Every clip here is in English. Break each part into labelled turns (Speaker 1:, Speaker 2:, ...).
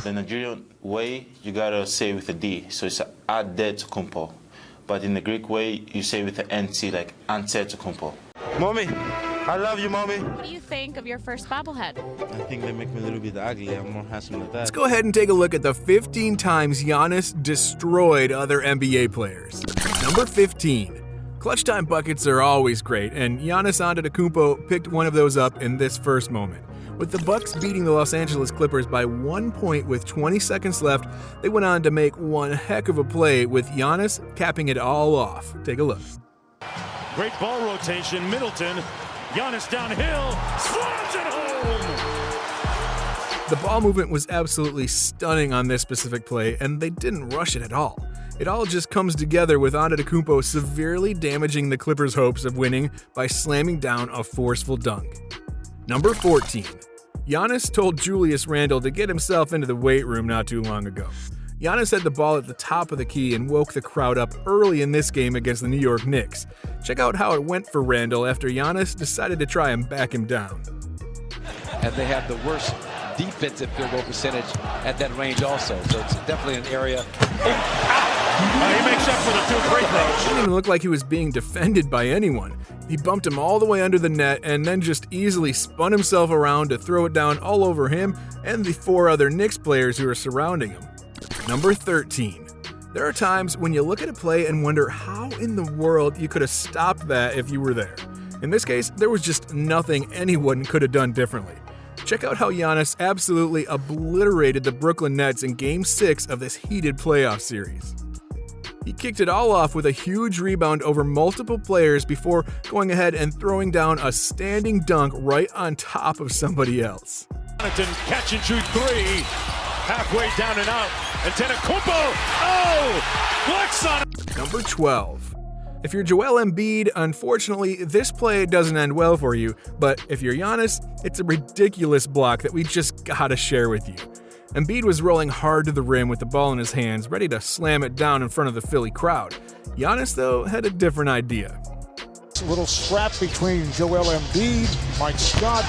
Speaker 1: The Nigerian way, you gotta say with a D, so it's Antetokounmpo. But in the Greek way, you say with the NT, like Antetokounmpo. Mommy, I love you, mommy.
Speaker 2: What do you think of your first bobblehead?
Speaker 1: I think they make me a little bit ugly. I'm more handsome than that.
Speaker 3: Let's go ahead and take a look at the 15 times Giannis destroyed other NBA players. Number 15. Clutch time buckets are always great, and Giannis Antetokounmpo picked one of those up in this first moment. With the Bucks beating the Los Angeles Clippers by 1 point with 20 seconds left, they went on to make one heck of a play with Giannis capping it all off. Take a look.
Speaker 4: Great ball rotation, Middleton. Giannis downhill, slams it home!
Speaker 3: The ball movement was absolutely stunning on this specific play, and they didn't rush it at all. It all just comes together with Antetokounmpo severely damaging the Clippers' hopes of winning by slamming down a forceful dunk. Number 14. Giannis told Julius Randle to get himself into the weight room not too long ago. Giannis had the ball at the top of the key and woke the crowd up early in this game against the New York Knicks. Check out how it went for Randle after Giannis decided to try and back him down.
Speaker 5: And they have the worst defensive field goal percentage at that range also, so it's definitely an area.
Speaker 4: He makes up for the 2 free throws.
Speaker 3: It didn't even look like he was being defended by anyone. He bumped him all the way under the net and then just easily spun himself around to throw it down all over him and the 4 other Knicks players who were surrounding him. Number 13. There are times when you look at a play and wonder how in the world you could have stopped that if you were there. In this case, there was just nothing anyone could have done differently. Check out how Giannis absolutely obliterated the Brooklyn Nets in Game 6 of this heated playoff series. He kicked it all off with a huge rebound over multiple players before going ahead and throwing down a standing dunk right on top of somebody else.
Speaker 4: Middleton catch and shoot 3, halfway down and out. Antetokounmpo, flex on it.
Speaker 3: Number 12. If you're Joel Embiid, unfortunately, this play doesn't end well for you, but if you're Giannis, it's a ridiculous block that we just gotta share with you. Embiid was rolling hard to the rim with the ball in his hands, ready to slam it down in front of the Philly crowd. Giannis, though, had a different idea.
Speaker 6: A little scrap between Joel Embiid, Mike Scott.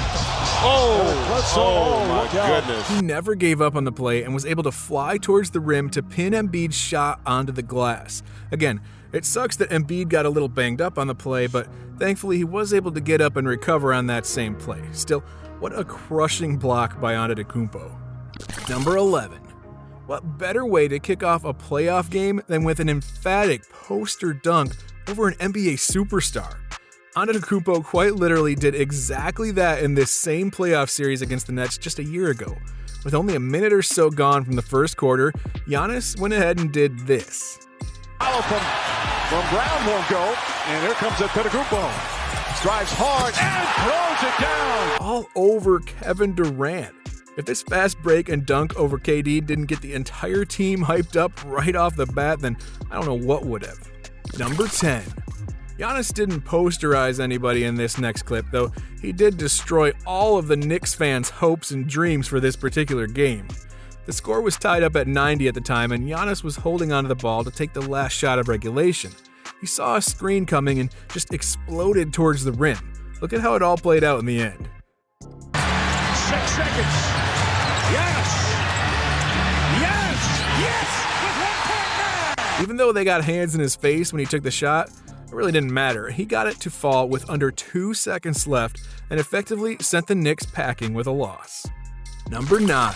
Speaker 4: My goodness.
Speaker 3: He never gave up on the play and was able to fly towards the rim to pin Embiid's shot onto the glass. Again, it sucks that Embiid got a little banged up on the play, but thankfully he was able to get up and recover on that same play. Still, what a crushing block by Antetokounmpo. Number 11. What better way to kick off a playoff game than with an emphatic poster dunk over an NBA superstar? Antetokounmpo quite literally did exactly that in this same playoff series against the Nets just a year ago. With only a minute or so gone from the first quarter, Giannis went ahead and did this.
Speaker 6: Follow from Brown won't go, and here comes Antetokounmpo. Drives hard and throws it down.
Speaker 3: All over Kevin Durant. If this fast break and dunk over KD didn't get the entire team hyped up right off the bat, then I don't know what would have. Number 10. Giannis didn't posterize anybody in this next clip, though he did destroy all of the Knicks fans' hopes and dreams for this particular game. The score was tied up at 90 at the time, and Giannis was holding onto the ball to take the last shot of regulation. He saw a screen coming and just exploded towards the rim. Look at how it all played out in the end.
Speaker 4: 6 seconds. Yes!
Speaker 3: Even though they got hands in his face when he took the shot, it really didn't matter. He got it to fall with under 2 seconds left and effectively sent the Knicks packing with a loss. Number 9.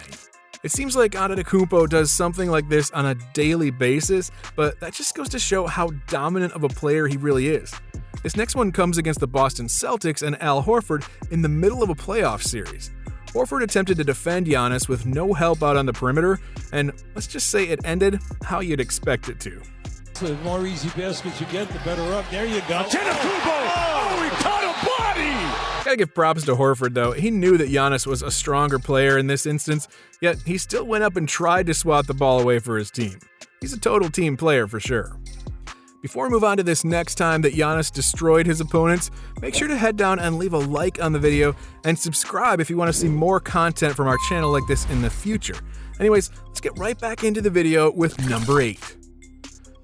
Speaker 3: It seems like Antetokounmpo does something like this on a daily basis, but that just goes to show how dominant of a player he really is. This next one comes against the Boston Celtics and Al Horford in the middle of a playoff series. Horford attempted to defend Giannis with no help out on the perimeter, and let's just say it ended how you'd expect it to.
Speaker 7: The more easy baskets you get, the better up. There you go.
Speaker 4: Antetokounmpo, he caught a body!
Speaker 3: Gotta give props to Horford, though. He knew that Giannis was a stronger player in this instance, yet he still went up and tried to swat the ball away for his team. He's a total team player for sure. Before we move on to this next time that Giannis destroyed his opponents, make sure to head down and leave a like on the video and subscribe if you want to see more content from our channel like this in the future. Anyways, let's get right back into the video with number 8.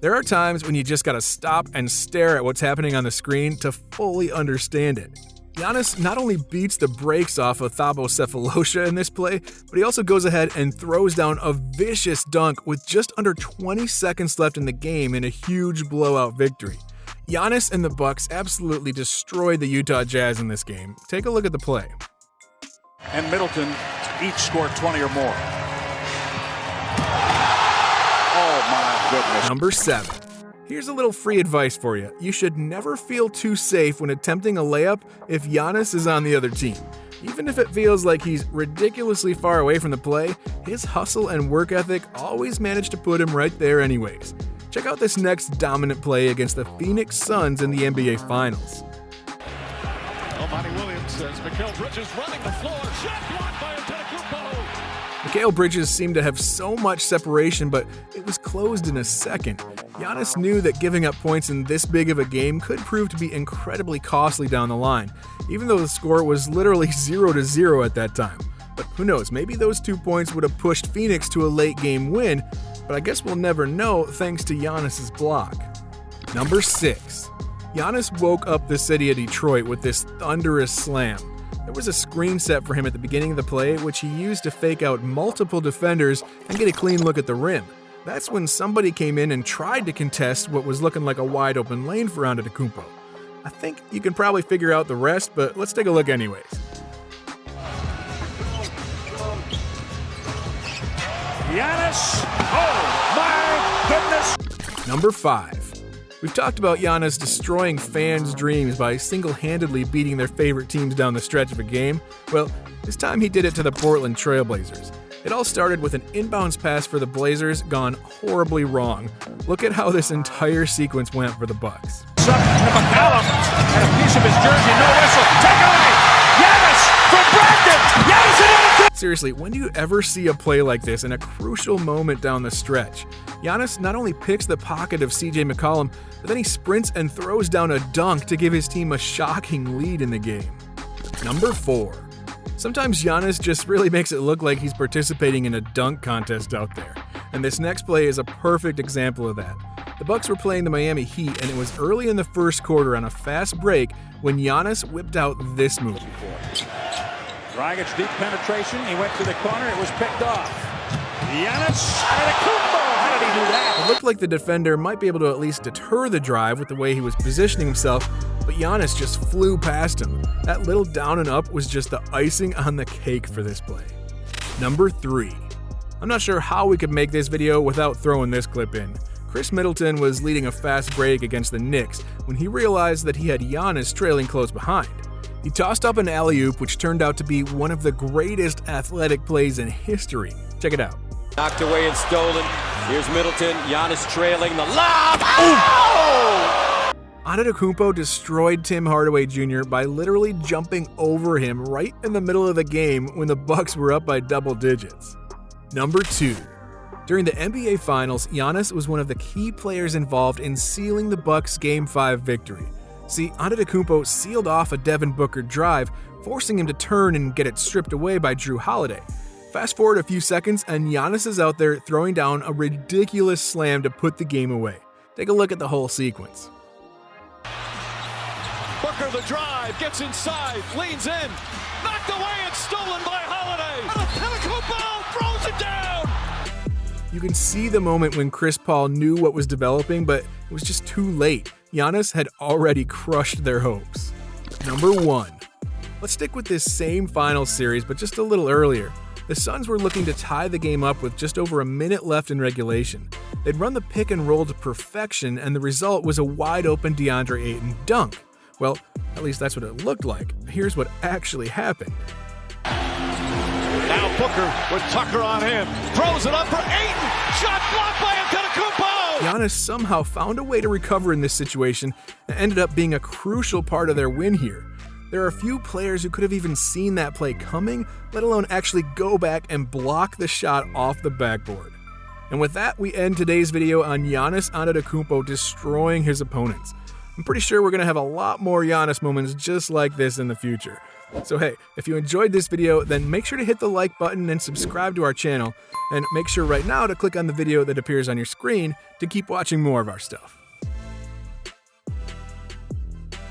Speaker 3: There are times when you just gotta stop and stare at what's happening on the screen to fully understand it. Giannis not only beats the brakes off of Thabo Sefolosha in this play, but he also goes ahead and throws down a vicious dunk with just under 20 seconds left in the game in a huge blowout victory. Giannis and the Bucks absolutely destroyed the Utah Jazz in this game. Take a look at the play.
Speaker 6: And Middleton each scored 20 or more. Oh my goodness.
Speaker 3: Number 7. Here's a little free advice for you. You should never feel too safe when attempting a layup if Giannis is on the other team. Even if it feels like he's ridiculously far away from the play, his hustle and work ethic always manage to put him right there anyways. Check out this next dominant play against the Phoenix Suns in the NBA Finals.
Speaker 6: Monty Williams says Mikal Bridges running the floor. Shot blocked by Antetokounmpo.
Speaker 3: Mikal Bridges seemed to have so much separation, but it was closed in a second. Giannis knew that giving up points in this big of a game could prove to be incredibly costly down the line, even though the score was literally 0-0 at that time. But who knows, maybe those 2 points would have pushed Phoenix to a late game win, but I guess we'll never know thanks to Giannis's block. Number 6. Giannis woke up the city of Detroit with this thunderous slam. There was a screen set for him at the beginning of the play, which he used to fake out multiple defenders and get a clean look at the rim. That's when somebody came in and tried to contest what was looking like a wide open lane for Antetokounmpo. I think you can probably figure out the rest, but let's take a look anyways.
Speaker 6: Giannis. Oh my goodness.
Speaker 3: Number 5. We've talked about Giannis destroying fans' dreams by single-handedly beating their favorite teams down the stretch of a game. Well, this time he did it to the Portland Trail Blazers. It all started with an inbounds pass for the Blazers gone horribly wrong. Look at how this entire sequence went for the Bucks.
Speaker 6: Up to McCallum and a piece of his jersey. No whistle. Take away. Giannis from Brandon. Giannis Antetokounmpo.
Speaker 3: Seriously, when do you ever see a play like this in a crucial moment down the stretch? Giannis not only picks the pocket of CJ McCollum, but then he sprints and throws down a dunk to give his team a shocking lead in the game. Number 4. Sometimes Giannis just really makes it look like he's participating in a dunk contest out there, and this next play is a perfect example of that. The Bucks were playing the Miami Heat, and it was early in the first quarter on a fast break when Giannis whipped out this move.
Speaker 6: Dragic deep penetration. He went to the corner. It was picked off. Giannis Antetokounmpo. How did he do that?
Speaker 3: It looked like the defender might be able to at least deter the drive with the way he was positioning himself, but Giannis just flew past him. That little down and up was just the icing on the cake for this play. Number 3. I'm not sure how we could make this video without throwing this clip in. Chris Middleton was leading a fast break against the Knicks when he realized that he had Giannis trailing close behind. He tossed up an alley-oop, which turned out to be one of the greatest athletic plays in history. Check it out.
Speaker 8: Knocked away and stolen. Here's Middleton. Giannis trailing the lob. Oh!
Speaker 3: Antetokounmpo destroyed Tim Hardaway Jr. by literally jumping over him right in the middle of the game when the Bucks were up by double digits. Number 2. During the NBA Finals, Giannis was one of the key players involved in sealing the Bucks' Game 5 victory. See, Antetokounmpo sealed off a Devin Booker drive, forcing him to turn and get it stripped away by Jrue Holiday. Fast forward a few seconds, and Giannis is out there throwing down a ridiculous slam to put the game away. Take a look at the whole sequence.
Speaker 4: Booker the drive, gets inside, leans in, knocked away and stolen by Holiday. Antetokounmpo throws it down.
Speaker 3: You can see the moment when Chris Paul knew what was developing, but it was just too late. Giannis had already crushed their hopes. Number 1. Let's stick with this same finals series, but just a little earlier. The Suns were looking to tie the game up with just over a minute left in regulation. They'd run the pick and roll to perfection, and the result was a wide-open Deandre Ayton dunk. Well, at least that's what it looked like. Here's what actually happened.
Speaker 6: Now Booker with Tucker on him. Throws it up for Ayton. Shot blocked by Antetokounmpo.
Speaker 3: Giannis somehow found a way to recover in this situation and ended up being a crucial part of their win here. There are a few players who could have even seen that play coming, let alone actually go back and block the shot off the backboard. And with that, we end today's video on Giannis Antetokounmpo destroying his opponents. I'm pretty sure we're going to have a lot more Giannis moments just like this in the future. So hey, if you enjoyed this video, then make sure to hit the like button and subscribe to our channel, and make sure right now to click on the video that appears on your screen to keep watching more of our stuff.